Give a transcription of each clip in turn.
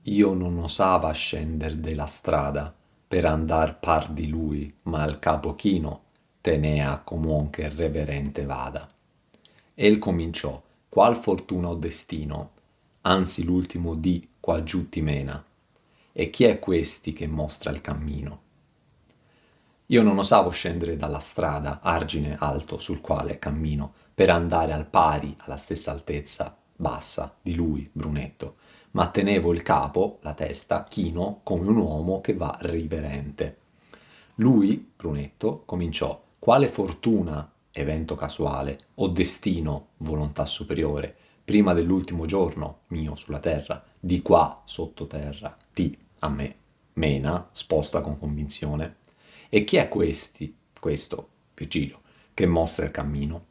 Io non osava scender della strada per andar par di lui, ma il capo chino tenea comuon che reverente vada. El cominciò, qual fortuna o destino, anzi l'ultimo dì qual giù ti mena, e chi è questi che mostra il cammino? Io non osavo scendere dalla strada, argine alto sul quale cammino, per andare al pari, alla stessa altezza, bassa, di lui, brunetto, ma tenevo il capo, la testa, chino, come un uomo che va riverente. Lui, brunetto, cominciò, quale fortuna, evento casuale, o destino, volontà superiore, prima dell'ultimo giorno mio sulla terra, di qua sottoterra, ti, a me, mena, sposta con convinzione. E chi è questo, Virgilio, che mostra il cammino?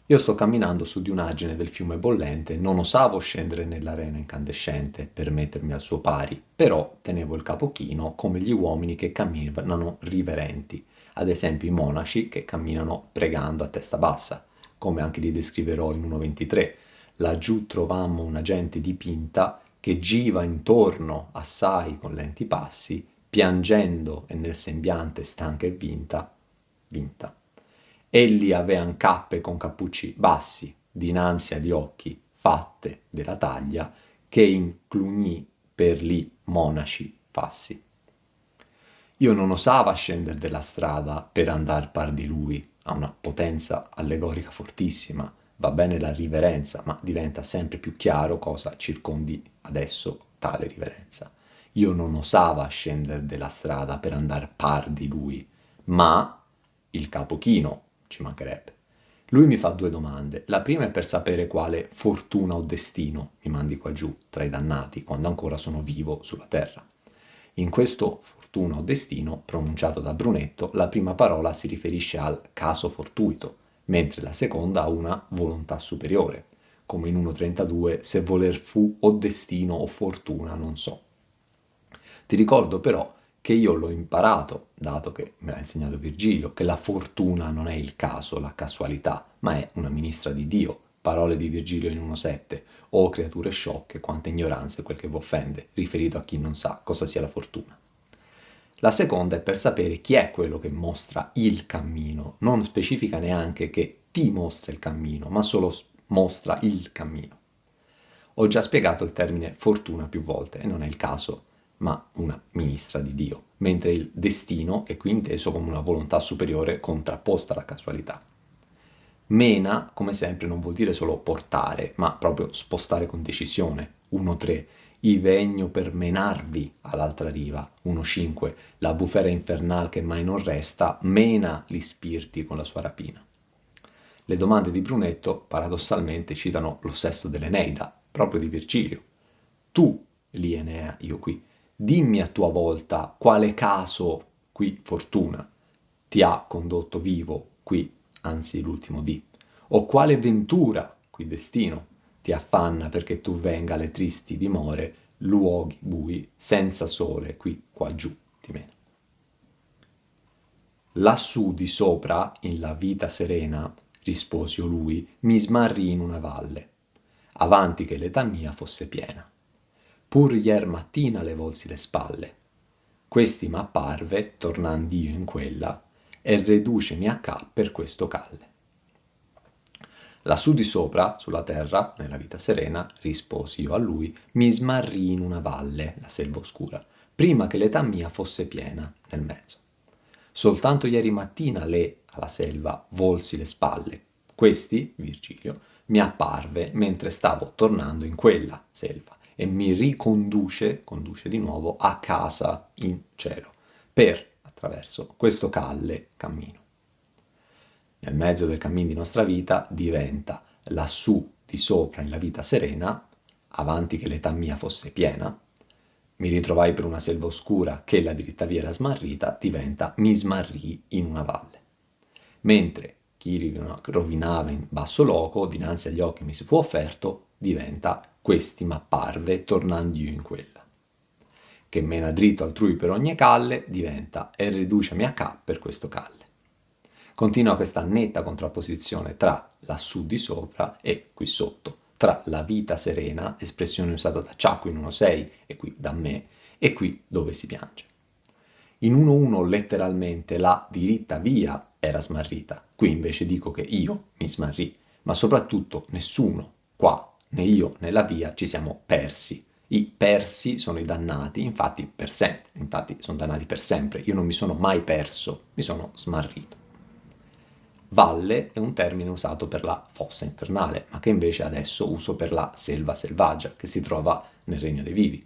Io sto camminando su di un argine del fiume bollente, non osavo scendere nell'arena incandescente per mettermi al suo pari, però tenevo il capo chino come gli uomini che camminano riverenti, ad esempio i monaci che camminano pregando a testa bassa, come anche li descriverò in 1.23. Laggiù trovammo una gente dipinta che giva intorno assai con lenti passi, piangendo e nel sembiante stanca e vinta. Egli avean cappe con cappucci bassi, dinanzi agli occhi, fatte della taglia, che inclugni per li monaci fassi. Io non osava scendere della strada per andar par di lui, ha una potenza allegorica fortissima, va bene la riverenza, ma diventa sempre più chiaro cosa circondi adesso tale riverenza. Io non osava scendere della strada per andar par di lui, ma il capo chino, ci mancherebbe. Lui mi fa due domande. La prima è per sapere quale fortuna o destino mi mandi qua giù, tra i dannati, quando ancora sono vivo sulla terra. In questo fortuna o destino, pronunciato da Brunetto, la prima parola si riferisce al caso fortuito, mentre la seconda a una volontà superiore, come in 1.32, se voler fu o destino o fortuna non so. Ti ricordo però che io l'ho imparato, dato che me l'ha insegnato Virgilio, che la fortuna non è il caso, la casualità, ma è una ministra di Dio. Parole di Virgilio in 1.7. O creature sciocche, quanta ignoranza è quel che vi offende, riferito a chi non sa cosa sia la fortuna. La seconda è per sapere chi è quello che mostra il cammino, non specifica neanche che ti mostra il cammino, ma solo mostra il cammino. Ho già spiegato il termine fortuna più volte e non è il caso, ma una ministra di Dio, mentre il destino è qui inteso come una volontà superiore contrapposta alla casualità. Mena, come sempre, non vuol dire solo portare, ma proprio spostare con decisione. 1.3. I vegno per menarvi all'altra riva. 1.5. La bufera infernal che mai non resta, mena gli spiriti con la sua rapina. Le domande di Brunetto, paradossalmente, citano lo sesto dell'Eneida, proprio di Virgilio. Tu, lì Enea, io qui, dimmi a tua volta quale caso, qui fortuna, ti ha condotto vivo, qui, anzi l'ultimo dì, o quale ventura, qui destino, ti affanna perché tu venga alle tristi dimore, luoghi bui, senza sole, qui, qua giù, ti mena. Lassù di sopra, in la vita serena, risposio lui, mi smarrì in una valle, avanti che l'età mia fosse piena. Pur ier mattina le volsi le spalle. Questi m'apparve, tornand'io in quella, e reducemi a ca per questo calle. Lassù di sopra, sulla terra, nella vita serena, risposi io a lui, mi smarrì in una valle, la selva oscura, prima che l'età mia fosse piena, nel mezzo. Soltanto ieri mattina le, alla selva, volsi le spalle. Questi, Virgilio, mi apparve mentre stavo tornando in quella selva e mi riconduce, conduce di nuovo, a casa in cielo, per, attraverso questo calle, cammino. Nel mezzo del cammino di nostra vita diventa lassù di sopra in la vita serena, avanti che l'età mia fosse piena, mi ritrovai per una selva oscura che la diritta via era smarrita, diventa mi smarrì in una valle. Mentre chi rovinava in basso loco, dinanzi agli occhi mi si fu offerto, diventa questi m'apparve, tornando io in quella. Che mena dritto altrui per ogni calle, diventa e riducemi a ca per questo calle. Continua questa netta contrapposizione tra lassù di sopra e qui sotto, tra la vita serena, espressione usata da Ciacco in 1.6 e qui da me, e qui dove si piange. In 1.1 letteralmente la diritta via era smarrita, qui invece dico che io mi smarrì, ma soprattutto nessuno qua, né io né la via, ci siamo persi. I persi sono i dannati, infatti per sempre, infatti sono dannati per sempre, io non mi sono mai perso, mi sono smarrito. Valle è un termine usato per la fossa infernale, ma che invece adesso uso per la selva selvaggia, che si trova nel regno dei vivi.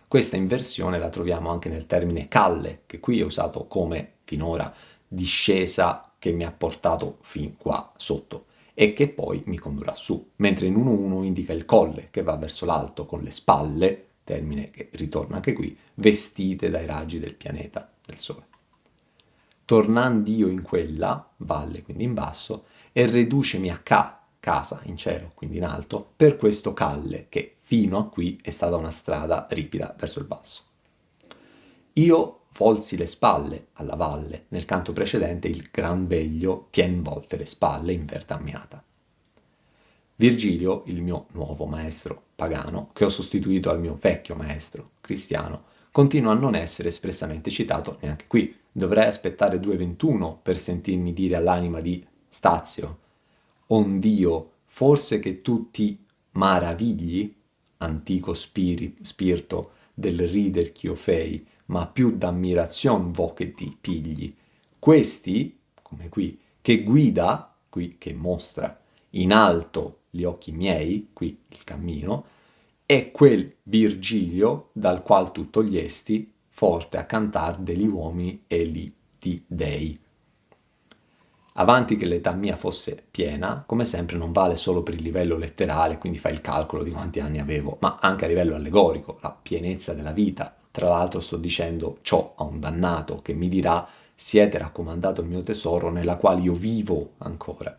Questa inversione la troviamo anche nel termine calle, che qui è usato come, finora, discesa che mi ha portato fin qua sotto e che poi mi condurrà su, mentre in 1.1 indica il colle, che va verso l'alto con le spalle, termine che ritorna anche qui, vestite dai raggi del pianeta, del Sole. Tornand'io in quella, valle quindi in basso, e riducemi a casa in cielo, quindi in alto, per questo calle, che fino a qui è stata una strada ripida verso il basso. Io volsi le spalle alla valle, nel canto precedente il gran veglio tien volte le spalle in verdammiata. Virgilio, il mio nuovo maestro pagano, che ho sostituito al mio vecchio maestro cristiano, continua a non essere espressamente citato neanche qui. Dovrei aspettare 2.21 per sentirmi dire all'anima di Stazio: Ondio, forse che tu ti maravigli, antico spirito del rider ch'io fei, ma più d'ammirazion vo che ti pigli. Questi, come qui, che guida, qui che mostra, in alto gli occhi miei, qui il cammino, è quel Virgilio dal qual tu togliesti, forte a cantar degli uomini e li di dei. Avanti che l'età mia fosse piena, come sempre non vale solo per il livello letterale, quindi fai il calcolo di quanti anni avevo, ma anche a livello allegorico, la pienezza della vita. Tra l'altro sto dicendo ciò a un dannato che mi dirà: siete raccomandato il mio tesoro nella quale io vivo ancora.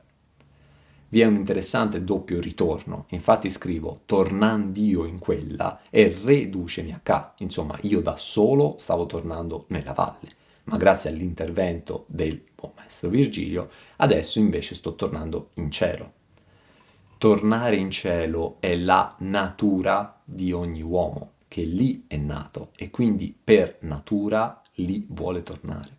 Vi è un interessante doppio ritorno, infatti scrivo tornand'io in quella e reducemi a ca, insomma io da solo stavo tornando nella valle, ma grazie all'intervento del buon maestro Virgilio adesso invece sto tornando in cielo. Tornare in cielo è la natura di ogni uomo, che lì è nato e quindi per natura lì vuole tornare.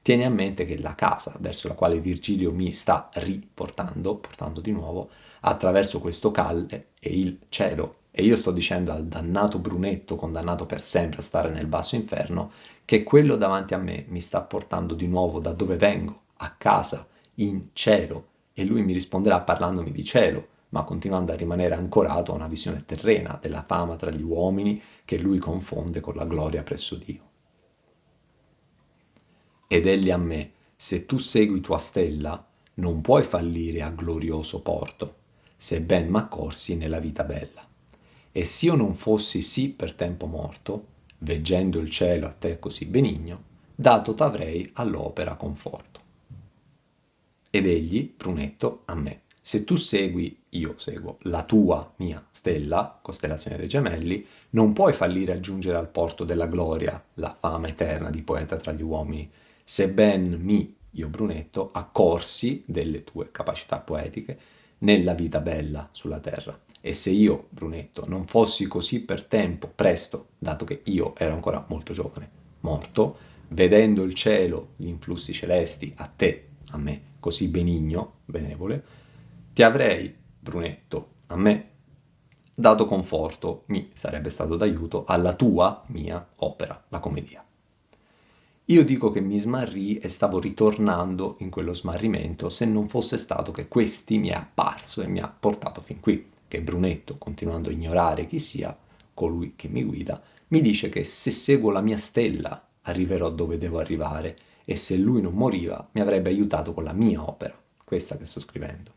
Tieni a mente che la casa verso la quale Virgilio mi sta riportando, portando di nuovo, attraverso questo calle è il cielo. E io sto dicendo al dannato Brunetto, condannato per sempre a stare nel basso inferno, che quello davanti a me mi sta portando di nuovo da dove vengo, a casa, in cielo. E lui mi risponderà parlandomi di cielo, ma continuando a rimanere ancorato a una visione terrena della fama tra gli uomini che lui confonde con la gloria presso Dio. Ed egli a me: se tu segui tua stella, non puoi fallire a glorioso porto, se ben m'accorsi nella vita bella. E s'io non fossi sì per tempo morto, veggendo il cielo a te così benigno, dato t'avrei all'opera conforto. Ed egli, Brunetto, a me: se tu segui, io seguo, la tua, mia stella, costellazione dei gemelli, non puoi fallire a giungere al porto della gloria, la fama eterna di poeta tra gli uomini, se ben mi, io Brunetto, accorsi delle tue capacità poetiche nella vita bella sulla terra. E se io, Brunetto, non fossi così per tempo, presto, dato che io ero ancora molto giovane, morto, vedendo il cielo, gli influssi celesti, a te, a me, così benigno, benevole, ti avrei, Brunetto, a me, dato conforto, mi sarebbe stato d'aiuto alla tua, mia, opera, la commedia. Io dico che mi smarrii e stavo ritornando in quello smarrimento se non fosse stato che questi mi è apparso e mi ha portato fin qui, che Brunetto, continuando a ignorare chi sia colui che mi guida, mi dice che se seguo la mia stella arriverò dove devo arrivare e se lui non moriva mi avrebbe aiutato con la mia opera, questa che sto scrivendo.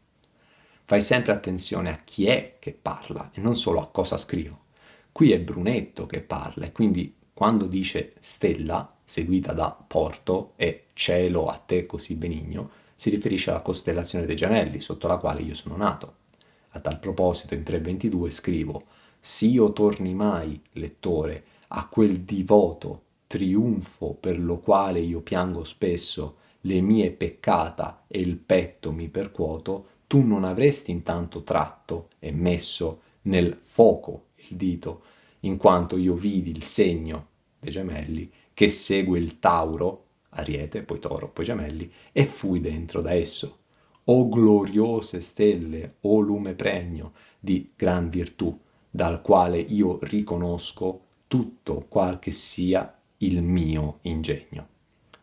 Fai sempre attenzione a chi è che parla e non solo a cosa scrivo. Qui è Brunetto che parla e quindi quando dice stella, seguita da porto, e cielo a te così benigno, si riferisce alla costellazione dei gemelli, sotto la quale io sono nato. A tal proposito in 3.22 scrivo: s'io torni mai, lettore, a quel divoto triunfo per lo quale io piango spesso, le mie peccata e il petto mi percuoto, tu non avresti intanto tratto e messo nel fuoco il dito, in quanto io vidi il segno dei gemelli che segue il Tauro, Ariete, poi Toro, poi Gemelli, e fui dentro da esso. O gloriose stelle, o lume pregno di gran virtù, dal quale io riconosco tutto qual che sia il mio ingegno.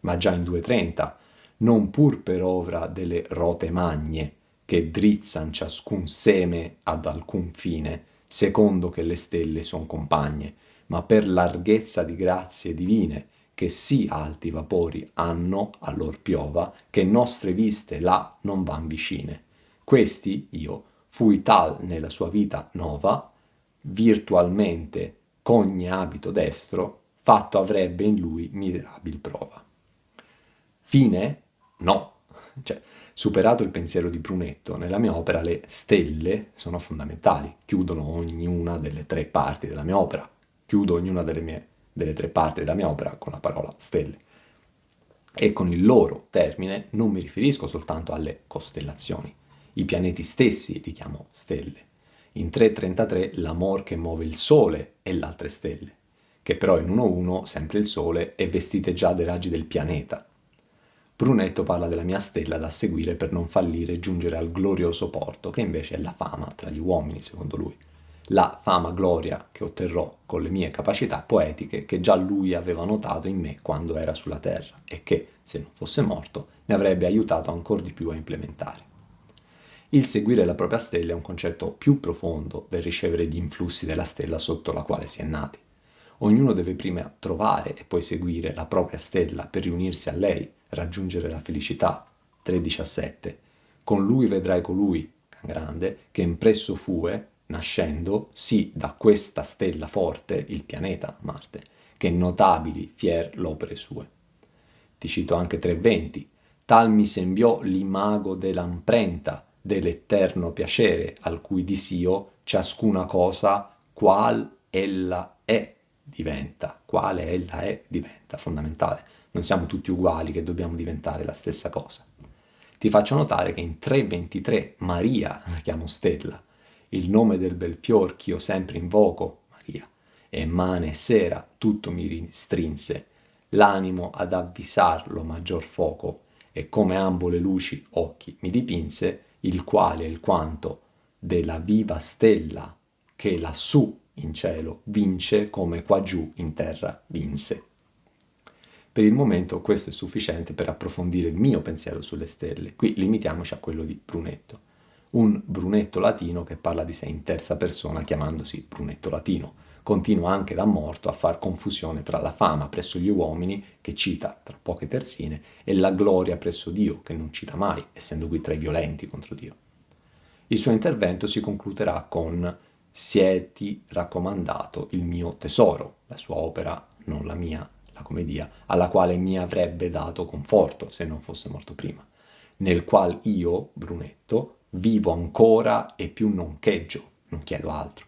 Ma già in 230, non pur per ovra delle rote magne, che drizzan ciascun seme ad alcun fine, secondo che le stelle son compagne, ma per larghezza di grazie divine, che sì alti vapori hanno, a lor piova, che nostre viste là non van vicine. Questi, io, fui tal nella sua vita nova, virtualmente cogne abito destro, fatto avrebbe in lui mirabil prova. Fine? No. Cioè, superato il pensiero di Brunetto, nella mia opera le stelle sono fondamentali, chiudono ognuna delle tre parti della mia opera. Chiudo ognuna delle tre parti della mia opera con la parola stelle. E con il loro termine non mi riferisco soltanto alle costellazioni. I pianeti stessi li chiamo stelle. In 333 l'amor che muove il Sole e le altre stelle, che però in 1.1 sempre il Sole è vestite già dei raggi del pianeta. Brunetto parla della mia stella da seguire per non fallire e giungere al glorioso porto, che invece è la fama tra gli uomini, secondo lui. La fama gloria che otterrò con le mie capacità poetiche che già lui aveva notato in me quando era sulla terra e che, se non fosse morto, mi avrebbe aiutato ancora di più a implementare. Il seguire la propria stella è un concetto più profondo del ricevere gli influssi della stella sotto la quale si è nati. Ognuno deve prima trovare e poi seguire la propria stella per riunirsi a lei, raggiungere la felicità. 3.17. Con lui vedrai colui, grande, che impresso fue, nascendo, sì, da questa stella forte, il pianeta Marte, che notabili fier l'opere sue. Ti cito anche 3.20. Tal mi sembiò l'imago dell'amprenta dell'eterno piacere, al cui disio ciascuna cosa qual ella è diventa, quale ella è diventa, fondamentale. Non siamo tutti uguali che dobbiamo diventare la stessa cosa. Ti faccio notare che in 3.23 Maria la chiamo stella, il nome del bel fior ch'io sempre invoco, Maria, e mane e sera tutto mi ristrinse, l'animo ad avvisar lo maggior foco, e come ambo le luci occhi mi dipinse, il quale il quanto della viva stella che lassù in cielo vince come qua giù in terra vinse. Per il momento questo è sufficiente per approfondire il mio pensiero sulle stelle. Qui limitiamoci a quello di Brunetto. Un Brunetto latino che parla di sé in terza persona chiamandosi Brunetto latino. Continua anche da morto a far confusione tra la fama presso gli uomini, che cita tra poche terzine, e la gloria presso Dio, che non cita mai, essendo qui tra i violenti contro Dio. Il suo intervento si concluderà con «Sieti raccomandato il mio tesoro», la sua opera, non la mia, la commedia, alla quale mi avrebbe dato conforto se non fosse morto prima, nel qual io, Brunetto, vivo ancora e più non cheggio, non chiedo altro.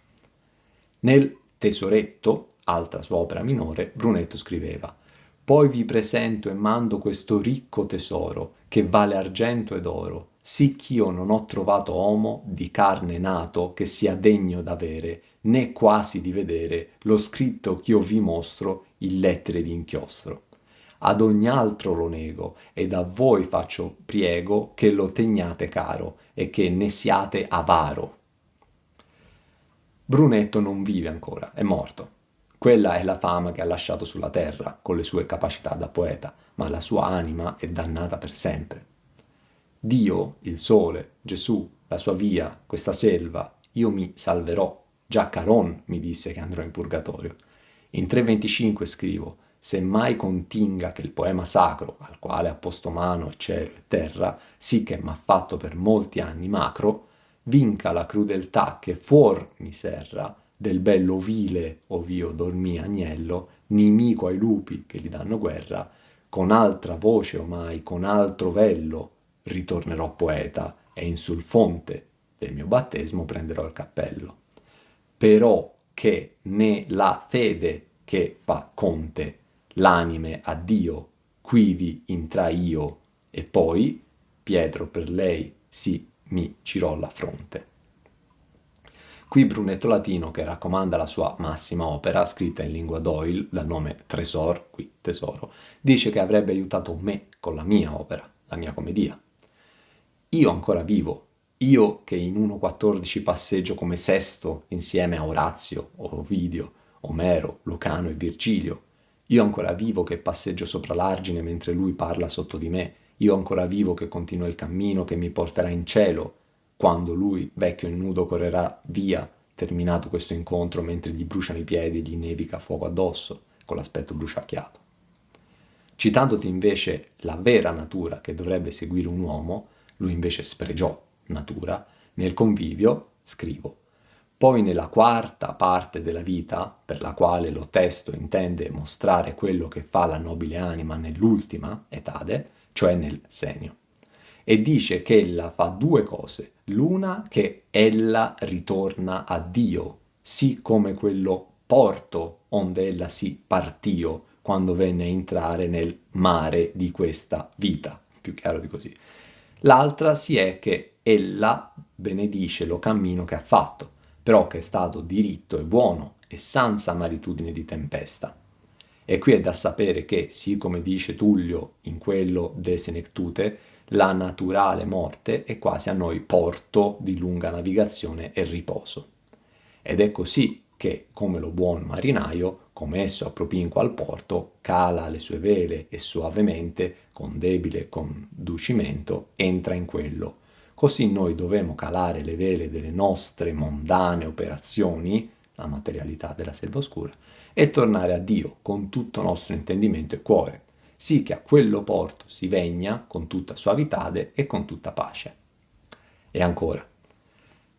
Nel Tesoretto, altra sua opera minore, Brunetto scriveva: «Poi vi presento e mando questo ricco tesoro, che vale argento ed oro, sì ch'io non ho trovato uomo di carne nato che sia degno d'avere, né quasi di vedere, lo scritto ch'io vi mostro in lettere di inchiostro. Ad ogni altro lo nego, ed a voi faccio priego che lo teniate caro e che ne siate avaro». Brunetto non vive ancora, è morto. Quella è la fama che ha lasciato sulla terra con le sue capacità da poeta, ma la sua anima è dannata per sempre. Dio, il sole, Gesù, la sua via, questa selva, io mi salverò. Già Caron mi disse che andrò in purgatorio. In 3.25 scrivo: se mai continga che il poema sacro, al quale ha posto mano cielo e terra, sì che m'ha fatto per molti anni macro, vinca la crudeltà che fuor mi serra del bello vile ov'io dormì agnello, nimico ai lupi che gli danno guerra, con altra voce omai, con altro vello, ritornerò poeta e in sul fonte del mio battesimo prenderò il cappello. Però che né la fede che fa conte, l'anime a Dio, quivi intra io, e poi Pietro per lei sì mi cirolla fronte. Qui Brunetto Latino, che raccomanda la sua massima opera, scritta in lingua Doyle, dal nome Tresor, qui tesoro, dice che avrebbe aiutato me con la mia opera, la mia commedia. Io ancora vivo, io che in 1.14 passeggio come Sesto insieme a Orazio, Ovidio, Omero, Lucano e Virgilio, io ancora vivo che passeggio sopra l'argine mentre lui parla sotto di me, io ancora vivo che continuo il cammino che mi porterà in cielo, quando lui, vecchio e nudo, correrà via, terminato questo incontro, mentre gli bruciano i piedi e gli nevica fuoco addosso, con l'aspetto bruciacchiato. Citandoti invece la vera natura che dovrebbe seguire un uomo, lui invece spregiò natura, nel convivio scrivo. Poi nella quarta parte della vita, per la quale lo testo intende mostrare quello che fa la nobile anima nell'ultima etade, cioè nel senio. E dice che ella fa due cose. L'una che ella ritorna a Dio, sì come quello porto onde ella si partio quando venne a entrare nel mare di questa vita, più chiaro di così. L'altra si è che ella benedice lo cammino che ha fatto, però che è stato diritto e buono e senza maritudine di tempesta. E qui è da sapere che, sì come dice Tullio in quello De Senectute, la naturale morte è quasi a noi porto di lunga navigazione e riposo. Ed è così che, come lo buon marinaio, come esso appropinqua al porto, cala le sue vele e soavemente, con debile conducimento, entra in quello. Così noi dovemo calare le vele delle nostre mondane operazioni, la materialità della selva oscura, e tornare a Dio con tutto nostro intendimento e cuore, sì che a quello porto si vegna con tutta suavitade e con tutta pace. E ancora,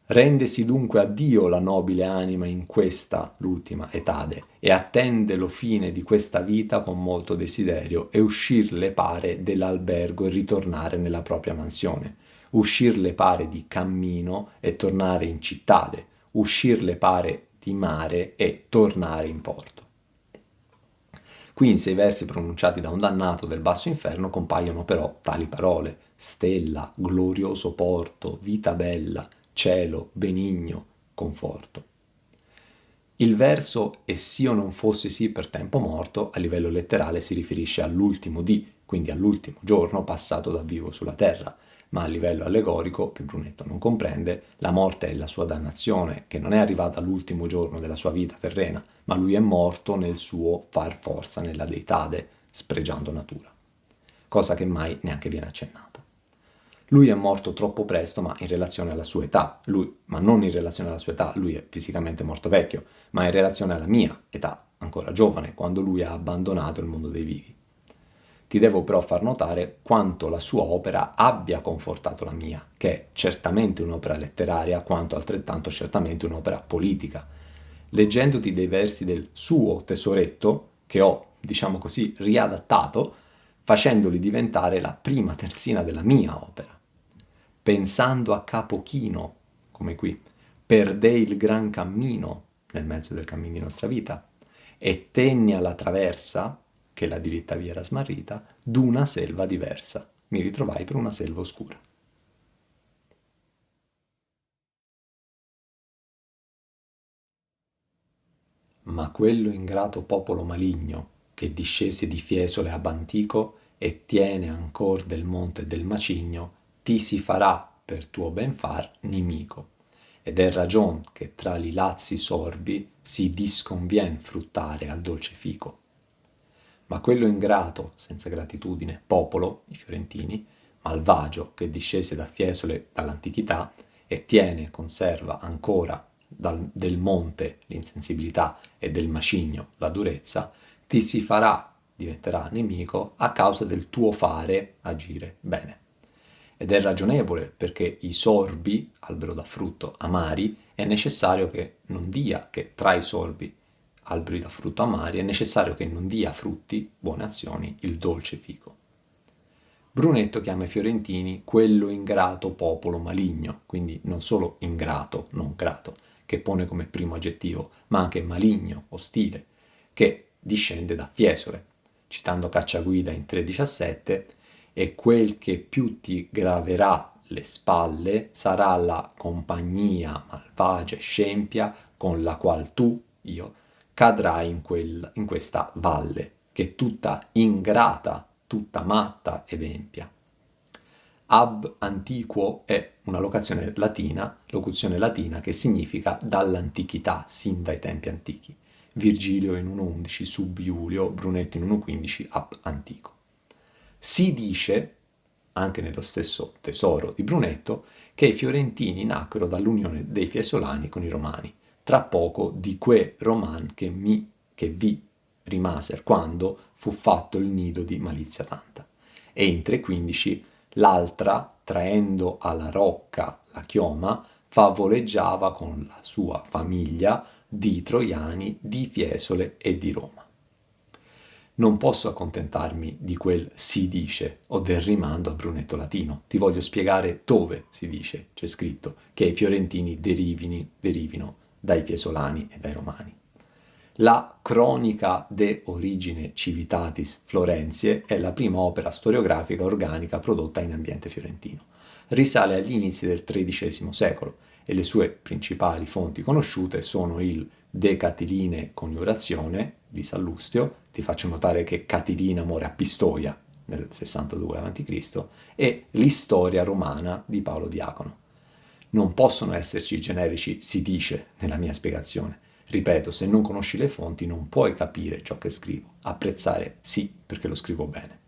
rendesi dunque a Dio la nobile anima in questa, l'ultima etade, e attende lo fine di questa vita con molto desiderio, e uscir le pare dell'albergo e ritornare nella propria mansione, uscir le pare di cammino e tornare in cittade, uscir le pare di mare e tornare in porto. Qui in 6 versi pronunciati da un dannato del basso inferno compaiono però tali parole: stella, glorioso porto, vita bella, cielo, benigno, conforto. Il verso «e s'io non fossi sì per tempo morto» a livello letterale si riferisce all'ultimo dì, quindi all'ultimo giorno passato da vivo sulla terra, ma a livello allegorico, che Brunetto non comprende, la morte è la sua dannazione, che non è arrivata all'ultimo giorno della sua vita terrena, ma lui è morto nel suo far forza nella deitade, spregiando natura, cosa che mai neanche viene accennata. Lui è morto troppo presto, ma in relazione alla sua età, ma non in relazione alla sua età, lui è fisicamente morto vecchio, ma in relazione alla mia età, ancora giovane, quando lui ha abbandonato il mondo dei vivi. Ti devo però far notare quanto la sua opera abbia confortato la mia, che è certamente un'opera letteraria, quanto altrettanto certamente un'opera politica. Leggendoti dei versi del suo tesoretto, che ho, diciamo così, riadattato, facendoli diventare la prima terzina della mia opera. Pensando a capo chino, come qui, perdei il gran cammino nel mezzo del cammino di nostra vita, e tenni alla traversa, che la diritta via era smarrita, d'una selva diversa. Mi ritrovai per una selva oscura. Ma quello ingrato popolo maligno, che discese di Fiesole ab antico e tiene ancor del monte del macigno, ti si farà per tuo ben far nimico. Ed è ragion che tra li lazzi sorbi si disconvien fruttare al dolce fico. Ma quello ingrato, senza gratitudine, popolo, i fiorentini, malvagio, che discese da Fiesole dall'antichità e tiene, conserva ancora del monte l'insensibilità e del macigno la durezza, ti si farà, diventerà nemico a causa del tuo fare, agire bene. Ed è ragionevole perché i sorbi, albero da frutto amari, è necessario che non dia che tra i sorbi alberi da frutto amari, è necessario che non dia frutti, buone azioni, il dolce fico. Brunetto chiama i fiorentini quello ingrato popolo maligno, quindi non solo ingrato, non grato, che pone come primo aggettivo, ma anche maligno, ostile, che discende da Fiesole, citando Cacciaguida in 3,17, e quel che più ti graverà le spalle sarà la compagnia malvagia e scempia con la qual tu, io, cadrai in questa valle, che è tutta ingrata, tutta matta ed empia. Ab antiquo è una locuzione latina che significa dall'antichità, sin dai tempi antichi. Virgilio in 1.11, sub Iulio, Brunetto in 1.15, ab antico. Si dice, anche nello stesso tesoro di Brunetto, che i fiorentini nacquero dall'unione dei Fiesolani con i Romani, tra poco di quei Roman che vi rimaser quando fu fatto il nido di malizia tanta. E in 315 l'altra, traendo alla rocca la chioma, favoleggiava con la sua famiglia di Troiani, di Fiesole e di Roma. Non posso accontentarmi di quel si dice o del rimando a Brunetto latino. Ti voglio spiegare dove si dice, c'è scritto, che i fiorentini derivino dai Fiesolani e dai Romani. La Cronica de Origine Civitatis Florentiae è la prima opera storiografica organica prodotta in ambiente fiorentino. Risale agli inizi del XIII secolo e le sue principali fonti conosciute sono il De Catiline Coniurazione di Sallustio, ti faccio notare che Catilina muore a Pistoia nel 62 a.C., e l'Historia Romana di Paolo Diacono. Non possono esserci generici si dice nella mia spiegazione. Ripeto, se non conosci le fonti non puoi capire ciò che scrivo, apprezzare sì perché lo scrivo bene.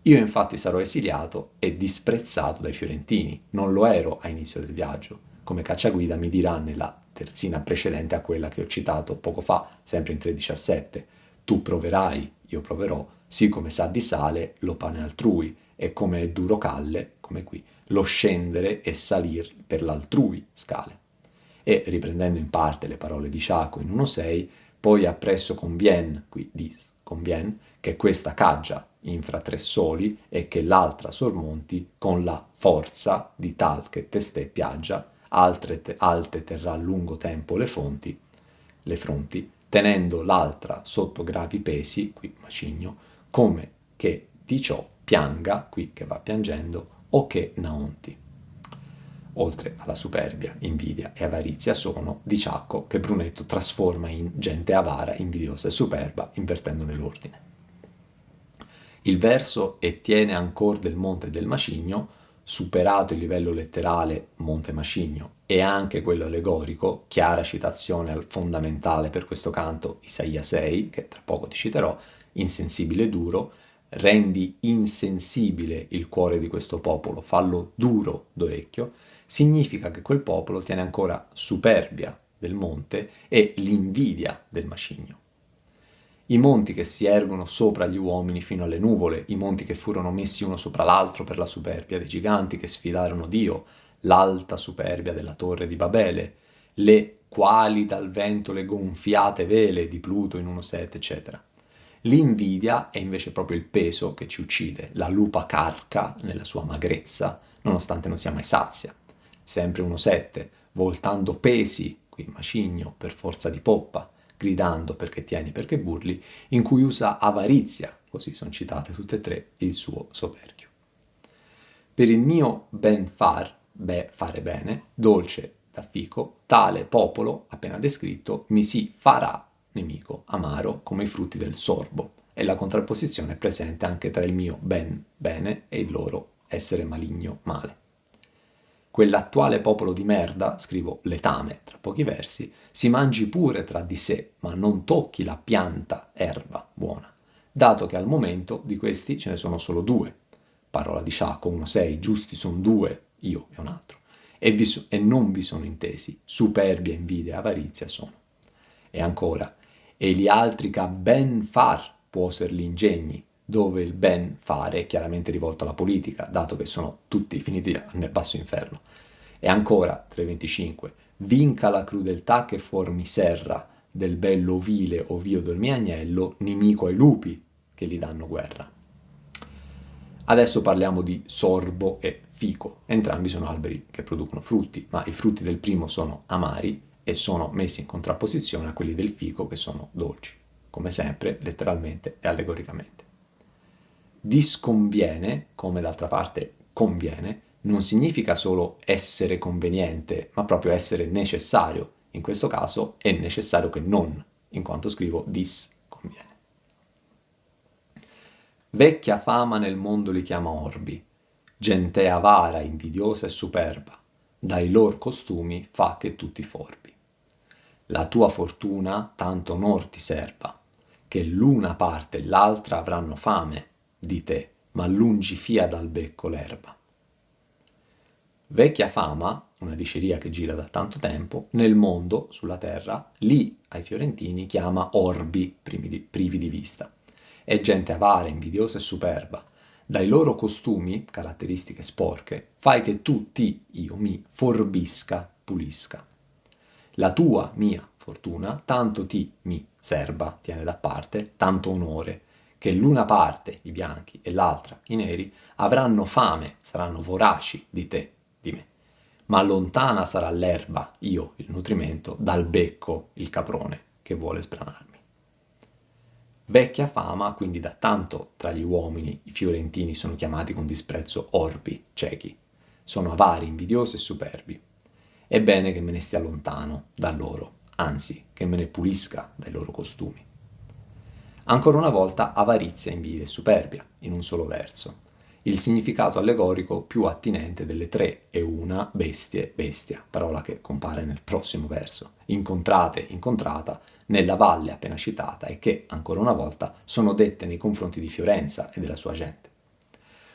Io infatti sarò esiliato e disprezzato dai fiorentini, non lo ero a inizio del viaggio, come cacciaguida mi dirà nella terzina precedente a quella che ho citato poco fa, sempre in 3,17. Tu proverai, io proverò, sì come sa di sale lo pane altrui, e come è duro calle, come qui, lo scendere e salir per l'altrui scale. E riprendendo in parte le parole di Sciaco in 1,6, poi appresso convien, qui dis, convien, che questa caggia infra 3 soli e che l'altra sormonti con la forza di tal che testè piaggia, alte terrà lungo tempo le fronti, tenendo l'altra sotto gravi pesi, qui macigno, come che di ciò pianga, qui che va piangendo, o che naonti. Oltre alla superbia, invidia e avarizia sono di Ciacco che Brunetto trasforma in gente avara, invidiosa e superba, invertendone l'ordine. Il verso "e tiene ancor del monte del Macigno", superato il livello letterale Monte Macigno e anche quello allegorico, chiara citazione al fondamentale per questo canto Isaia 6, che tra poco ti citerò, insensibile e duro, rendi insensibile il cuore di questo popolo, fallo duro d'orecchio, significa che quel popolo tiene ancora superbia del monte e l'invidia del macigno. I monti che si ergono sopra gli uomini fino alle nuvole, i monti che furono messi uno sopra l'altro per la superbia dei giganti che sfidarono Dio, l'alta superbia della torre di Babele, le quali dal vento le gonfiate vele di Pluto in 1,7, eccetera. L'invidia è invece proprio il peso che ci uccide, la lupa carca nella sua magrezza, nonostante non sia mai sazia. Sempre 1,7, voltando pesi, qui macigno, per forza di poppa, gridando perché tieni, perché burli, in cui usa avarizia, così sono citate tutte e tre, il suo soperchio. Per il mio ben fare bene, dolce da fico, tale popolo, appena descritto, mi si farà nemico, amaro, come i frutti del sorbo, e la contrapposizione è presente anche tra il mio ben bene e il loro essere maligno male. Quell'attuale popolo di merda, scrivo letame tra pochi versi, si mangi pure tra di sé, ma non tocchi la pianta erba buona, dato che al momento di questi ce ne sono solo 2. Parola di Sciacco 1,6, giusti sono 2, io e un altro, e non vi sono intesi, superbia, invidia e avarizia sono. E ancora, e gli altri che ben far puoser gli ingegni, dove il ben fare è chiaramente rivolto alla politica, dato che sono tutti finiti nel basso inferno. E ancora, 3,25, vinca la crudeltà che formi serra del bello vile ovio del mio agnello, nemico ai lupi che gli danno guerra. Adesso parliamo di sorbo e fico, entrambi sono alberi che producono frutti, ma i frutti del primo sono amari e sono messi in contrapposizione a quelli del fico che sono dolci, come sempre, letteralmente e allegoricamente. Disconviene, come d'altra parte conviene, non significa solo essere conveniente, ma proprio essere necessario. In questo caso è necessario che non, in quanto scrivo disconviene. Vecchia fama nel mondo li chiama orbi, gente avara, invidiosa e superba, dai lor costumi fa che tutti forbi. La tua fortuna tanto onor ti serba, che l'una parte e l'altra avranno fame di te, ma lungi fia dal becco l'erba. Vecchia fama, una diceria che gira da tanto tempo, nel mondo, sulla terra, lì ai fiorentini chiama orbi privi di vista. È gente avara, invidiosa e superba. Dai loro costumi, caratteristiche sporche, fai che tu io mi, forbisca, pulisca. La tua, mia, fortuna, tanto mi serba, tiene da parte, tanto onore, che l'una parte, i bianchi, e l'altra, i neri, avranno fame, saranno voraci di te, di me. Ma lontana sarà l'erba, io, il nutrimento, dal becco, il caprone, che vuole sbranarmi. Vecchia fama, quindi da tanto tra gli uomini i fiorentini sono chiamati con disprezzo orbi, ciechi. Sono avari, invidiosi e superbi. È bene che me ne stia lontano da loro, anzi, che me ne pulisca dai loro costumi. Ancora una volta avarizia, invidia e superbia, in un solo verso. Il significato allegorico più attinente delle tre è una bestie, bestia, parola che compare nel prossimo verso, incontrate, incontrata, nella valle appena citata e che, ancora una volta, sono dette nei confronti di Fiorenza e della sua gente.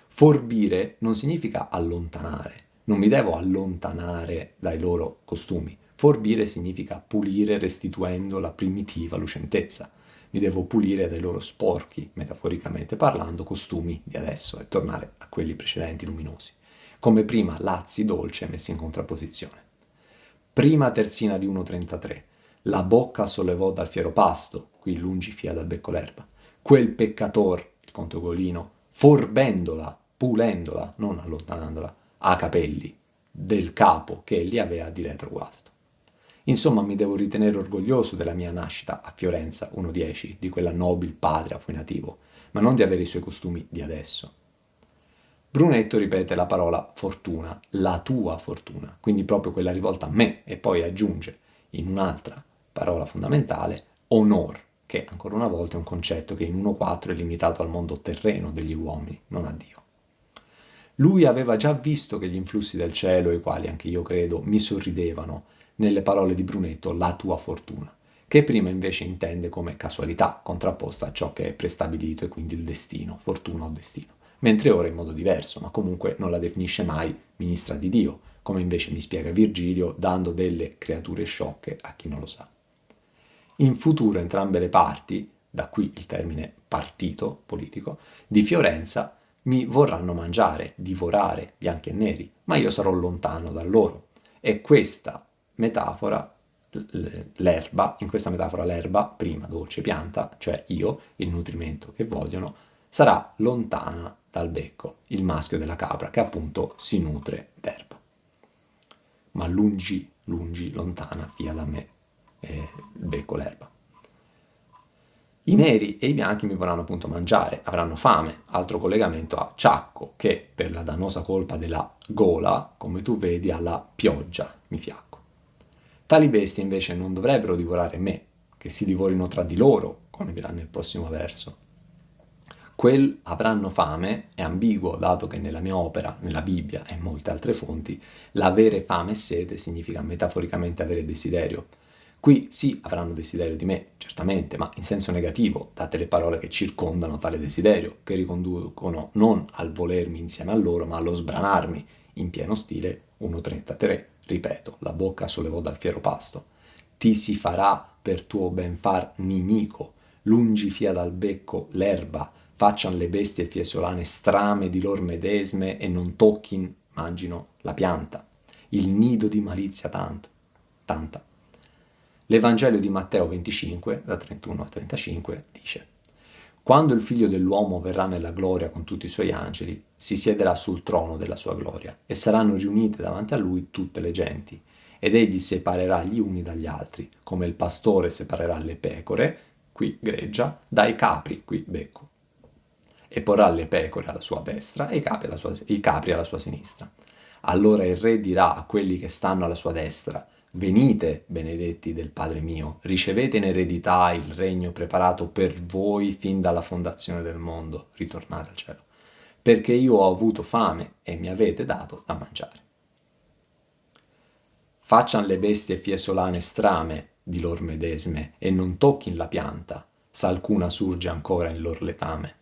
Forbire non significa allontanare, non mi devo allontanare dai loro costumi. Forbire significa pulire restituendo la primitiva lucentezza. Mi devo pulire dai loro sporchi, metaforicamente parlando, costumi di adesso e tornare a quelli precedenti luminosi. Come prima lazzi dolce messi in contrapposizione. Prima terzina di 1.33. La bocca sollevò dal fiero pasto, qui lungi fia dal becco l'erba. Quel peccator, il conte Ugolino, forbendola, pulendola, non allontanandola, a capelli, del capo che egli aveva di retro guasto. Insomma, mi devo ritenere orgoglioso della mia nascita a Fiorenza 1.10, di quella nobil patria fui nativo, ma non di avere i suoi costumi di adesso. Brunetto ripete la parola fortuna, la tua fortuna, quindi proprio quella rivolta a me, e poi aggiunge in un'altra parola fondamentale onor, che ancora una volta è un concetto che in 1.4 è limitato al mondo terreno degli uomini, non a Dio. Lui aveva già visto che gli influssi del cielo, i quali anche io credo mi sorridevano, nelle parole di Brunetto, la tua fortuna, che prima invece intende come casualità contrapposta a ciò che è prestabilito e quindi il destino, fortuna o destino, mentre ora in modo diverso, ma comunque non la definisce mai ministra di Dio, come invece mi spiega Virgilio dando delle creature sciocche a chi non lo sa. In futuro entrambe le parti, da qui il termine partito politico, di Fiorenza mi vorranno mangiare, divorare, bianchi e neri, ma io sarò lontano da loro. E questa metafora, l'erba, in questa metafora l'erba, prima dolce pianta, cioè io, il nutrimento che vogliono, sarà lontana dal becco, il maschio della capra, che appunto si nutre d'erba. Ma lungi, lungi, lontana, via da me, il becco, l'erba. I neri e i bianchi mi vorranno appunto mangiare, avranno fame, altro collegamento a Ciacco, che per la dannosa colpa della gola, come tu vedi, alla pioggia mi fiacco. Tali bestie invece non dovrebbero divorare me, che si divorino tra di loro, come dirà nel prossimo verso. Quel avranno fame è ambiguo, dato che nella mia opera, nella Bibbia e in molte altre fonti, l'avere fame e sete significa metaforicamente avere desiderio. Qui sì avranno desiderio di me, certamente, ma in senso negativo, date le parole che circondano tale desiderio, che riconducono non al volermi insieme a loro, ma allo sbranarmi, in pieno stile 1.33. Ripeto, la bocca sollevò dal fiero pasto. Ti si farà per tuo ben far nimico, lungi fia dal becco l'erba, faccian le bestie fiesolane strame di lor medesme e non tocchin, mangino, la pianta. Il nido di malizia tanta. L'Evangelo di Matteo 25, da 31 a 35, dice: Quando il figlio dell'uomo verrà nella gloria con tutti i suoi angeli, si siederà sul trono della sua gloria, e saranno riunite davanti a lui tutte le genti, ed egli separerà gli uni dagli altri, come il pastore separerà le pecore, qui greggia, dai capri, qui becco, e porrà le pecore alla sua destra e i capri alla sua sinistra. Allora il re dirà a quelli che stanno alla sua destra: venite, benedetti del Padre mio, ricevete in eredità il regno preparato per voi fin dalla fondazione del mondo, ritornate al cielo, perché io ho avuto fame e mi avete dato da mangiare. Faccian le bestie fiesolane strame di lor medesme e non tocchino la pianta, s'alcuna surge ancora in lor letame,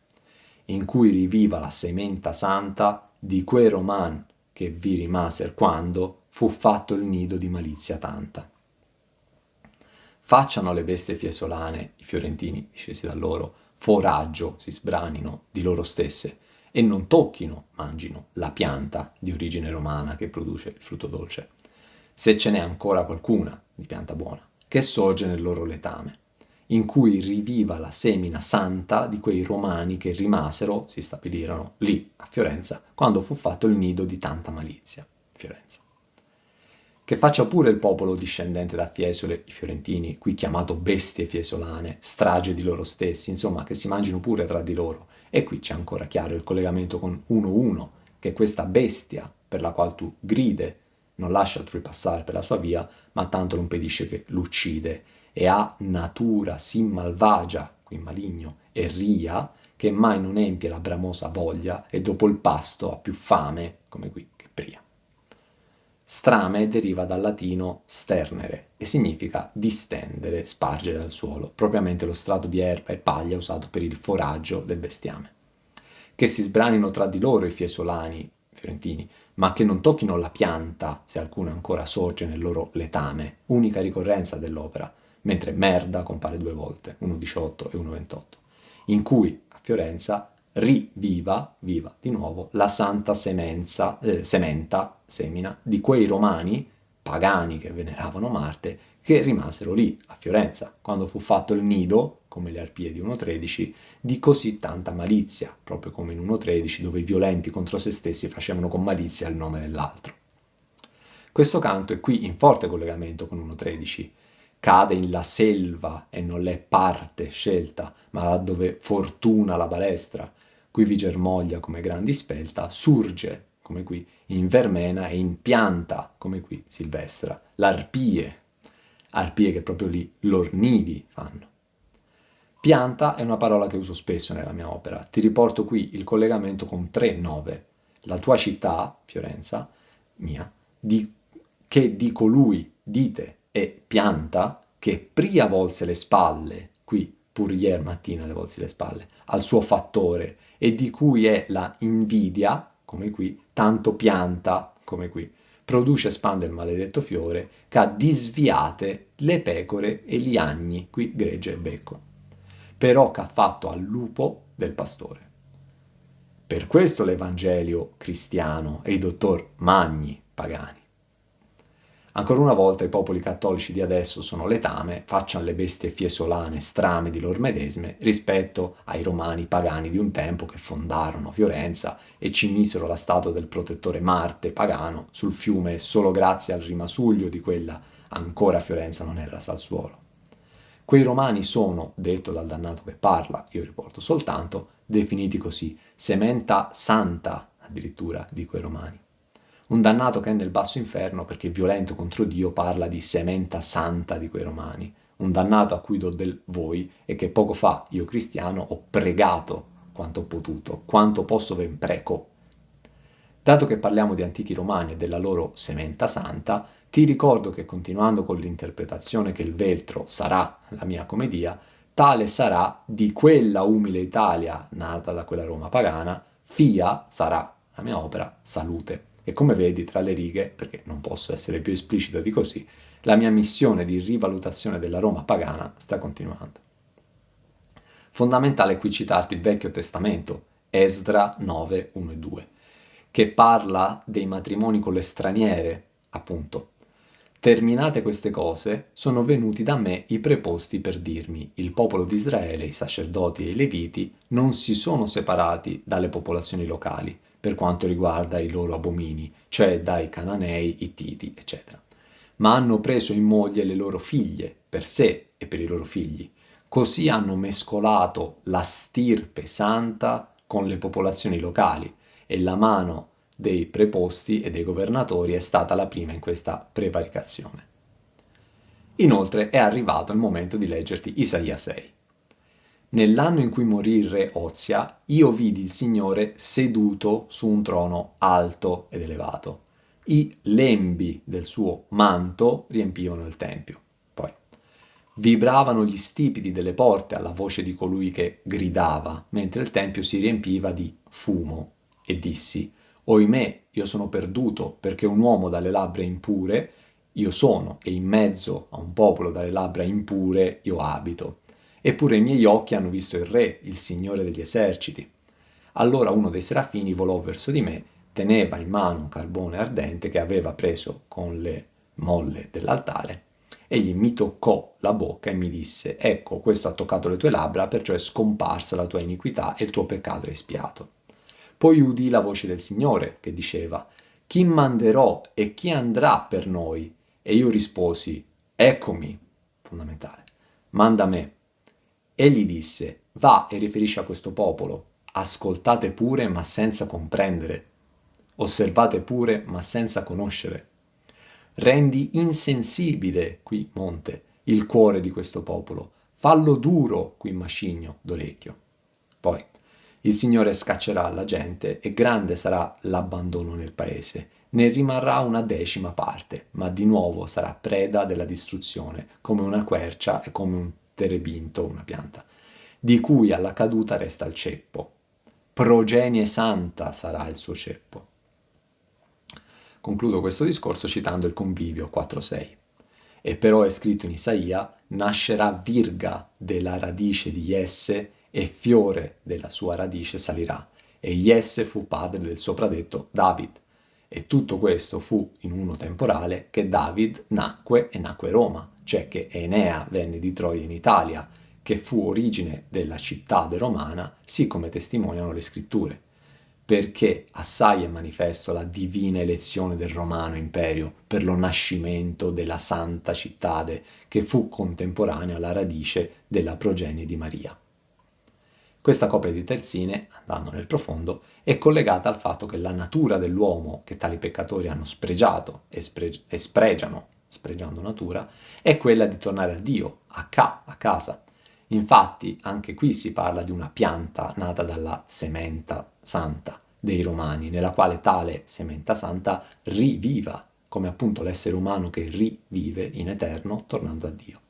in cui riviva la sementa santa di quei roman che vi rimaser quando fu fatto il nido di malizia tanta. Facciano le bestie fiesolane, i fiorentini, discesi da loro, foraggio, si sbranino di loro stesse, e non tocchino, mangino, la pianta di origine romana che produce il frutto dolce, se ce n'è ancora qualcuna di pianta buona, che sorge nel loro letame, in cui riviva la semina santa di quei romani che rimasero, si stabilirono lì a Fiorenza, quando fu fatto il nido di tanta malizia. Fiorenza. Che faccia pure il popolo discendente da Fiesole, i fiorentini, qui chiamato bestie fiesolane, strage di loro stessi, insomma, che si mangino pure tra di loro. E qui c'è ancora chiaro il collegamento con 1-1, che questa bestia per la quale tu gride non lascia altrui passare per la sua via, ma tanto lo impedisce che l'uccide, e ha natura sì malvagia, qui maligno, e ria, che mai non empie la bramosa voglia, e dopo il pasto ha più fame, come qui, che pria. Strame deriva dal latino sternere e significa distendere, spargere al suolo, propriamente lo strato di erba e paglia usato per il foraggio del bestiame. Che si sbranino tra di loro i fiesolani, fiorentini, ma che non tocchino la pianta, se alcuna ancora sorge nel loro letame, unica ricorrenza dell'opera, mentre merda compare 2 volte, 1,18 e 1,28, in cui a Fiorenza viva di nuovo la santa semina di quei romani pagani che veneravano Marte, che rimasero lì a Fiorenza, quando fu fatto il nido, come le arpie di 1,13, di così tanta malizia, proprio come in 1,13, dove i violenti contro se stessi facevano con malizia il nome dell'altro. Questo canto è qui in forte collegamento con 1,13, cade in la selva e non l'è parte scelta, ma là dove fortuna la balestra, qui vi germoglia come gran dispelta, surge, come qui, in vermena e in pianta, come qui, silvestra, arpie che proprio lì lornidi fanno. Pianta è una parola che uso spesso nella mia opera, ti riporto qui il collegamento con 3,9, la tua città, Fiorenza, mia, che di colui dite e pianta, che pria volse le spalle, qui pur ieri mattina le volsi le spalle, al suo fattore, e di cui è la invidia, come qui, tanto pianta, come qui, produce e spande il maledetto fiore, che ha disviate le pecore e gli agni, qui gregge e becco, però che ha fatto al lupo del pastore. Per questo l'Evangelio cristiano e i dottor Magni pagani. Ancora una volta i popoli cattolici di adesso sono letame, facciano le bestie fiesolane strame di lor medesme rispetto ai romani pagani di un tempo che fondarono Fiorenza e ci misero la statua del protettore Marte pagano sul fiume solo grazie al rimasuglio di quella ancora Fiorenza non era salsuolo. Quei romani sono, detto dal dannato che parla, io riporto soltanto, definiti così, sementa santa addirittura di quei romani. Un dannato che è nel basso inferno perché violento contro Dio parla di sementa santa di quei romani. Un dannato a cui do del voi e che poco fa, io cristiano, ho pregato quanto ho potuto, quanto posso ven preco. Dato che parliamo di antichi romani e della loro sementa santa, ti ricordo che continuando con l'interpretazione che il veltro sarà la mia comedia, tale sarà di quella umile Italia nata da quella Roma pagana, fia sarà la mia opera salute. E come vedi tra le righe, perché non posso essere più esplicito di così, la mia missione di rivalutazione della Roma pagana sta continuando. Fondamentale qui citarti il Vecchio Testamento, Esdra 9, 1 e 2, che parla dei matrimoni con le straniere, appunto. Terminate queste cose, sono venuti da me i preposti per dirmi: il popolo di Israele, i sacerdoti e i leviti, non si sono separati dalle popolazioni locali per quanto riguarda i loro abomini, cioè dai Cananei, Ittiti, eccetera, ma hanno preso in moglie le loro figlie, per sé e per i loro figli. Così hanno mescolato la stirpe santa con le popolazioni locali e la mano dei preposti e dei governatori è stata la prima in questa prevaricazione. Inoltre è arrivato il momento di leggerti Isaia 6. Nell'anno in cui morì il re Ozia, io vidi il Signore seduto su un trono alto ed elevato. I lembi del suo manto riempivano il tempio. Poi vibravano gli stipiti delle porte alla voce di colui che gridava, mentre il tempio si riempiva di fumo. E dissi: Oimè, io sono perduto, perché un uomo dalle labbra impure io sono, e in mezzo a un popolo dalle labbra impure io abito. Eppure i miei occhi hanno visto il Re, il Signore degli eserciti. Allora uno dei serafini volò verso di me, teneva in mano un carbone ardente che aveva preso con le molle dell'altare. Egli mi toccò la bocca e mi disse: Ecco, questo ha toccato le tue labbra, perciò è scomparsa la tua iniquità e il tuo peccato è espiato. Poi udì la voce del Signore che diceva: Chi manderò e chi andrà per noi? E io risposi: Eccomi, fondamentale, manda me. Egli disse: Va e riferisci a questo popolo: ascoltate pure, ma senza comprendere. Osservate pure, ma senza conoscere. Rendi insensibile, qui monte, il cuore di questo popolo. Fallo duro, qui macigno d'orecchio. Poi il Signore scaccerà la gente e grande sarà l'abbandono nel paese. Ne rimarrà una decima parte, ma di nuovo sarà preda della distruzione, come una quercia e come un terebinto, una pianta, di cui alla caduta resta il ceppo. Progenie santa sarà il suo ceppo. Concludo questo discorso citando il Convivio 4.6. E però è scritto in Isaia: nascerà virga della radice di Jesse e fiore della sua radice salirà. E Jesse fu padre del sopradetto David. E tutto questo fu in uno temporale che David nacque e nacque Roma, cioè che Enea venne di Troia in Italia, che fu origine della città romana, sì come testimoniano le scritture. Perché assai è manifesto la divina elezione del romano imperio per lo nascimento della santa cittade che fu contemporanea alla radice della progenie di Maria. Questa coppia di terzine, andando nel profondo, è collegata al fatto che la natura dell'uomo che tali peccatori hanno spregiato e spregiano, spregiando natura, è quella di tornare a Dio, a casa. Infatti, anche qui si parla di una pianta nata dalla sementa santa dei Romani, nella quale tale sementa santa riviva, come appunto l'essere umano che rivive in eterno tornando a Dio.